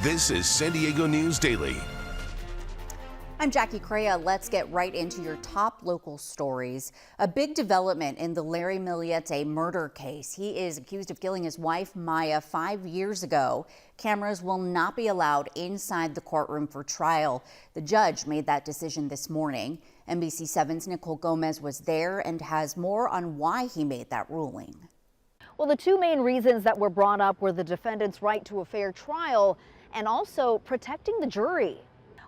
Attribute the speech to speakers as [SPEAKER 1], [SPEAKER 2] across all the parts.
[SPEAKER 1] This is San Diego News Daily.
[SPEAKER 2] I'm Jackie Crea. Let's get right into your top local stories. A big development in the Larry Millete murder case. He is accused of killing his wife, Maya, 5 years ago. Cameras will not be allowed inside the courtroom for trial. The judge made that decision this morning. NBC7's Nicole Gomez was there and has more on why he made that ruling.
[SPEAKER 3] Well, the two main reasons that were brought up were the defendant's right to a fair trial and also protecting the jury.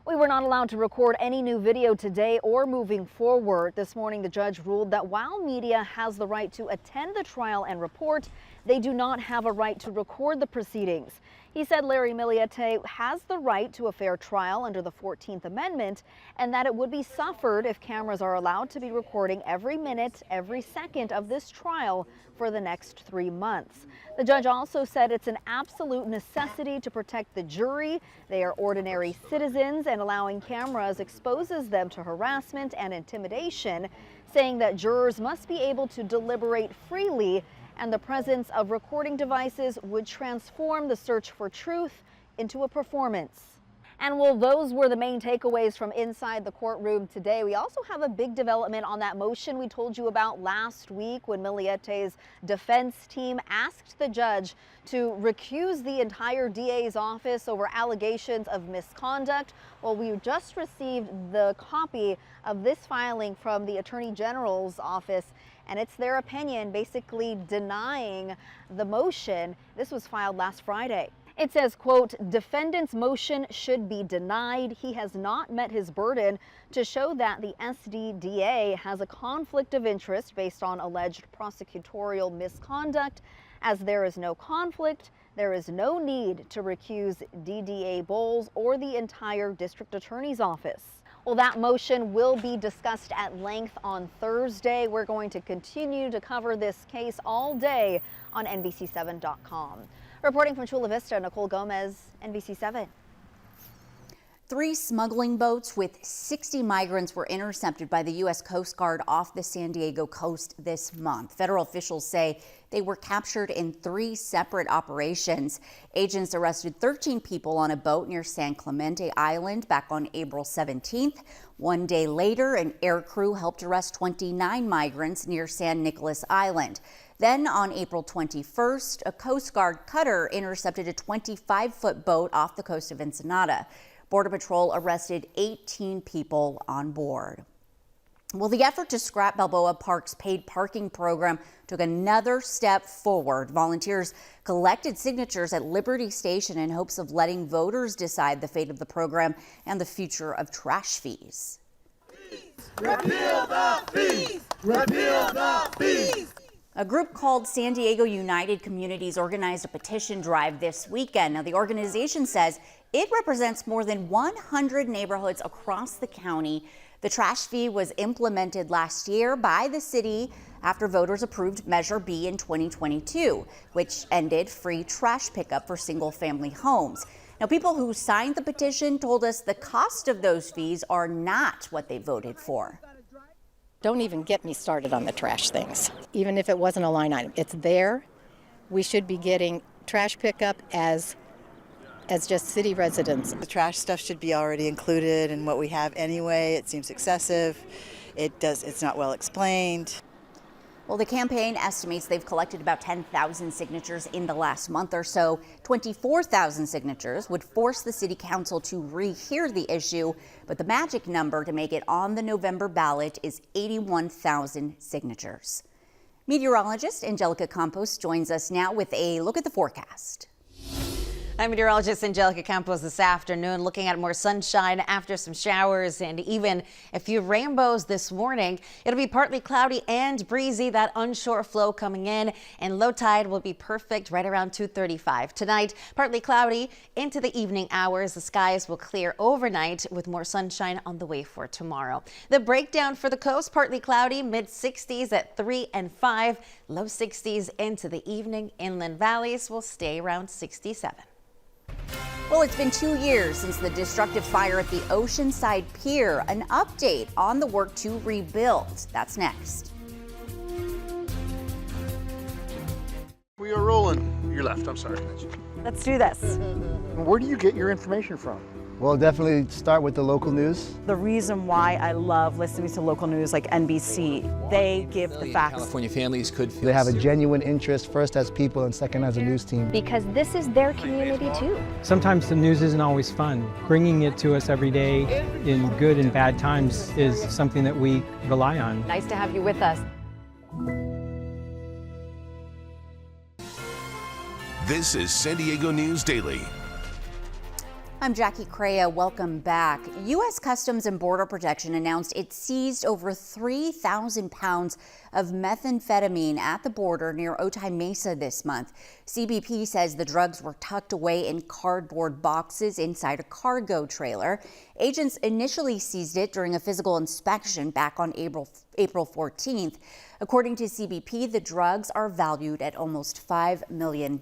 [SPEAKER 3] We were not allowed to record any new video today or moving forward. This morning, the judge ruled that while media has the right to attend the trial and report, they do not have a right to record the proceedings. He said Larry Millete has the right to a fair trial under the 14th Amendment and that it would be suffered if cameras are allowed to be recording every minute, every second of this trial for the next 3 months. The judge also said it's an absolute necessity to protect the jury. They are ordinary citizens and allowing cameras exposes them to harassment and intimidation, saying that jurors must be able to deliberate freely and the presence of recording devices would transform the search for truth into a performance. And well, those were the main takeaways from inside the courtroom today. We also have a big development on that motion we told you about last week when Millette's defense team asked the judge to recuse the entire DA's office over allegations of misconduct. Well, we just received the copy of this filing from the Attorney General's office, and it's their opinion basically denying the motion. This was filed last Friday. It says, quote, defendant's motion should be denied. He has not met his burden to show that the SDDA has a conflict of interest based on alleged prosecutorial misconduct. As there is no conflict, there is no need to recuse DDA Bowles or the entire district attorney's office. Well, that motion will be discussed at length on Thursday. We're going to continue to cover this case all day on NBC7.com. Reporting from Chula Vista, Nicole Gomez, NBC7.
[SPEAKER 2] 3 smuggling boats with 60 migrants were intercepted by the U.S. Coast Guard off the San Diego coast this month. Federal officials say they were captured in 3 separate operations. Agents arrested 13 people on a boat near San Clemente Island back on April 17th. 1 day later, an air crew helped arrest 29 migrants near San Nicolas Island. Then on April 21st, a Coast Guard cutter intercepted a 25-foot boat off the coast of Ensenada. Border Patrol arrested 18 people on board. Well, the effort to scrap Balboa Park's paid parking program took another step forward. Volunteers collected signatures at Liberty Station in hopes of letting voters decide the fate of the program and the future of trash fees.
[SPEAKER 4] Repeal the fees! Repeal the fees!
[SPEAKER 2] A group called San Diego United Communities organized a petition drive this weekend. Now, the organization says it represents more than 100 neighborhoods across the county. The trash fee was implemented last year by the city after voters approved Measure B in 2022, which ended free trash pickup for single-family homes. Now, people who signed the petition told us the cost of those fees are not what they voted for.
[SPEAKER 5] Don't even get me started on the trash things. Even if it wasn't a line item, it's there. We should be getting trash pickup as just city residents.
[SPEAKER 6] The trash stuff should be already included in what we have anyway. It seems excessive. It's not well explained.
[SPEAKER 2] Well, the campaign estimates they've collected about 10,000 signatures in the last month or so. 24,000 signatures would force the city council to rehear the issue, but the magic number to make it on the November ballot is 81,000 signatures. Meteorologist Angelica Campos joins us now with a look at the forecast.
[SPEAKER 7] I'm meteorologist Angelica Campos this afternoon, looking at more sunshine after some showers and even a few rainbows this morning. It'll be partly cloudy and breezy, that onshore flow coming in, and low tide will be perfect right around 2:35. Tonight, partly cloudy into the evening hours. The skies will clear overnight with more sunshine on the way for tomorrow. The breakdown for the coast, partly cloudy, mid-60s at 3 and 5, low 60s into the evening. Inland valleys will stay around 67.
[SPEAKER 2] Well, it's been 2 years since the destructive fire at the Oceanside Pier. An update on the work to rebuild. That's next.
[SPEAKER 8] We are rolling. Your left, I'm sorry.
[SPEAKER 7] Let's do this.
[SPEAKER 8] Where do you get your information from?
[SPEAKER 9] Well, definitely start with the local news.
[SPEAKER 10] The reason why I love listening to local news like NBC, they give the facts.
[SPEAKER 11] California families could feel
[SPEAKER 9] They have a genuine interest, first as people and second as a news team.
[SPEAKER 3] Because this is their community too.
[SPEAKER 12] Sometimes the news isn't always fun. Bringing it to us every day in good and bad times is something that we rely on.
[SPEAKER 3] Nice to have you with us.
[SPEAKER 1] This is San Diego News Daily.
[SPEAKER 2] I'm Jackie Crea. Welcome back. U.S. Customs and Border Protection announced it seized over 3,000 pounds of methamphetamine at the border near Otay Mesa this month. CBP says the drugs were tucked away in cardboard boxes inside a cargo trailer. Agents initially seized it during a physical inspection back on April 14th. According to CBP, the drugs are valued at almost $5 million.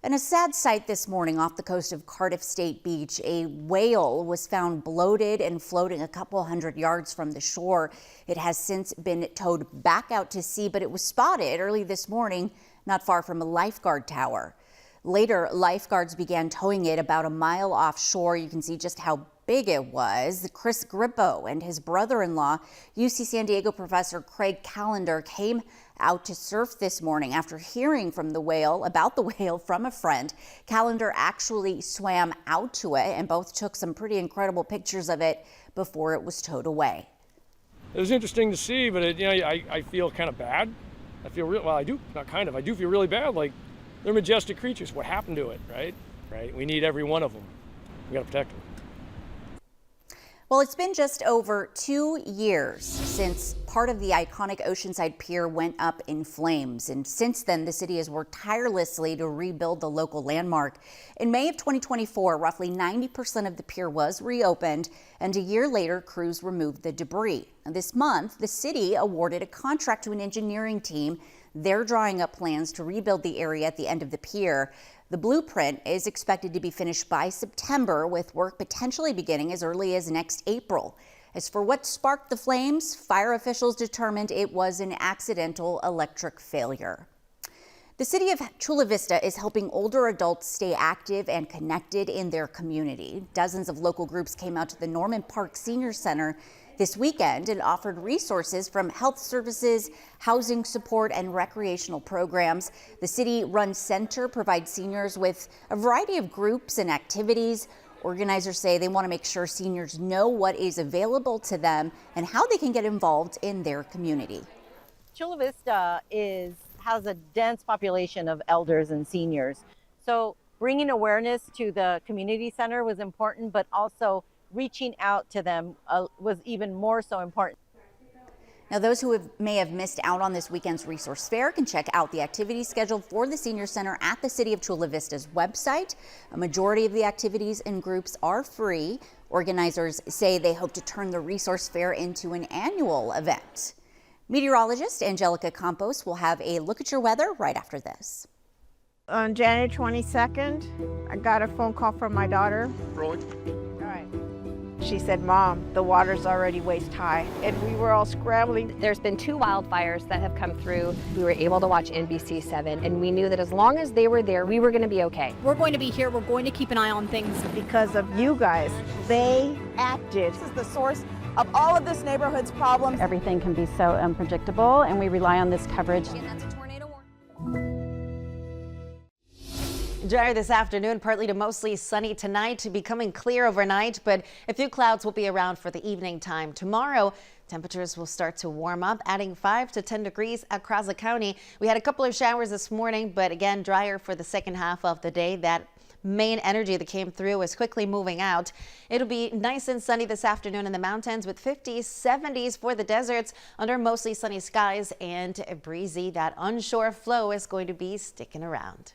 [SPEAKER 2] And a sad sight this morning off the coast of Cardiff State Beach. A whale was found bloated and floating a couple hundred yards from the shore. It has since been towed back out to sea, but it was spotted early this morning not far from a lifeguard tower. Later, lifeguards began towing it about a mile offshore. You can see just how big it was. Chris Grippo and his brother-in-law, UC San Diego professor Craig Callender, came out to surf this morning after hearing from the whale, about the whale from a friend. Callender actually swam out to it and both took some pretty incredible pictures of it before it was towed away.
[SPEAKER 13] It was interesting to see, but I feel kind of bad. I feel I do feel really bad. Like, they're majestic creatures. What happened to it, right? We need every one of them. We got to protect them.
[SPEAKER 2] Well, it's been just over 2 years since part of the iconic Oceanside Pier went up in flames. And since then, the city has worked tirelessly to rebuild the local landmark. In May of 2024, roughly 90% of the pier was reopened, and a year later, crews removed the debris. And this month, the city awarded a contract to an engineering team. They're drawing up plans to rebuild the area at the end of the pier. The blueprint is expected to be finished by September, with work potentially beginning as early as next April. As for what sparked the flames, fire officials determined it was an accidental electric failure. The city of Chula Vista is helping older adults stay active and connected in their community. Dozens of local groups came out to the Norman Park Senior Center this weekend and offered resources from health services, housing support, and recreational programs. The city-run center provides seniors with a variety of groups and activities. Organizers say they want to make sure seniors know what is available to them and how they can get involved in their community.
[SPEAKER 10] Chula Vista has a dense population of elders and seniors. So bringing awareness to the community center was important, but also reaching out to them was even more so important.
[SPEAKER 2] Now, those who may have missed out on this weekend's resource fair can check out the activities scheduled for the Senior Center at the City of Chula Vista's website. A majority of the activities and groups are free. Organizers say they hope to turn the resource fair into an annual event. Meteorologist Angelica Campos will have a look at your weather right after this.
[SPEAKER 14] On January 22nd, I got a phone call from my daughter. She said, "Mom, the water's already waist high," and we were all scrambling.
[SPEAKER 15] There's been 2 wildfires that have come through. We were able to watch NBC7, and we knew that as long as they were there, we were going to be okay.
[SPEAKER 16] We're going to be here. We're going to keep an eye on things.
[SPEAKER 14] Because of you guys, they acted.
[SPEAKER 10] This is the source of all of this neighborhood's problems.
[SPEAKER 17] Everything can be so unpredictable, and we rely on this coverage.
[SPEAKER 2] And that's a tornado warning.
[SPEAKER 7] Drier this afternoon, partly to mostly sunny tonight, becoming clear overnight, but a few clouds will be around for the evening time. Tomorrow, temperatures will start to warm up, adding 5 to 10 degrees across the county. We had a couple of showers this morning, but again, drier for the second half of the day. That main energy that came through is quickly moving out. It'll be nice and sunny this afternoon in the mountains with 50s, 70s for the deserts under mostly sunny skies and breezy. That onshore flow is going to be sticking around.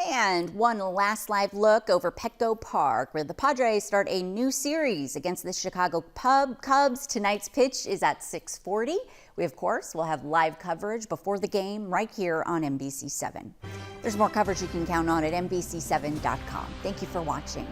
[SPEAKER 2] And one last live look over Petco Park, where the Padres start a new series against the Chicago Cubs. Tonight's pitch is at 6:40. We, of course, will have live coverage before the game right here on NBC7. There's more coverage you can count on at NBC7.com. Thank you for watching.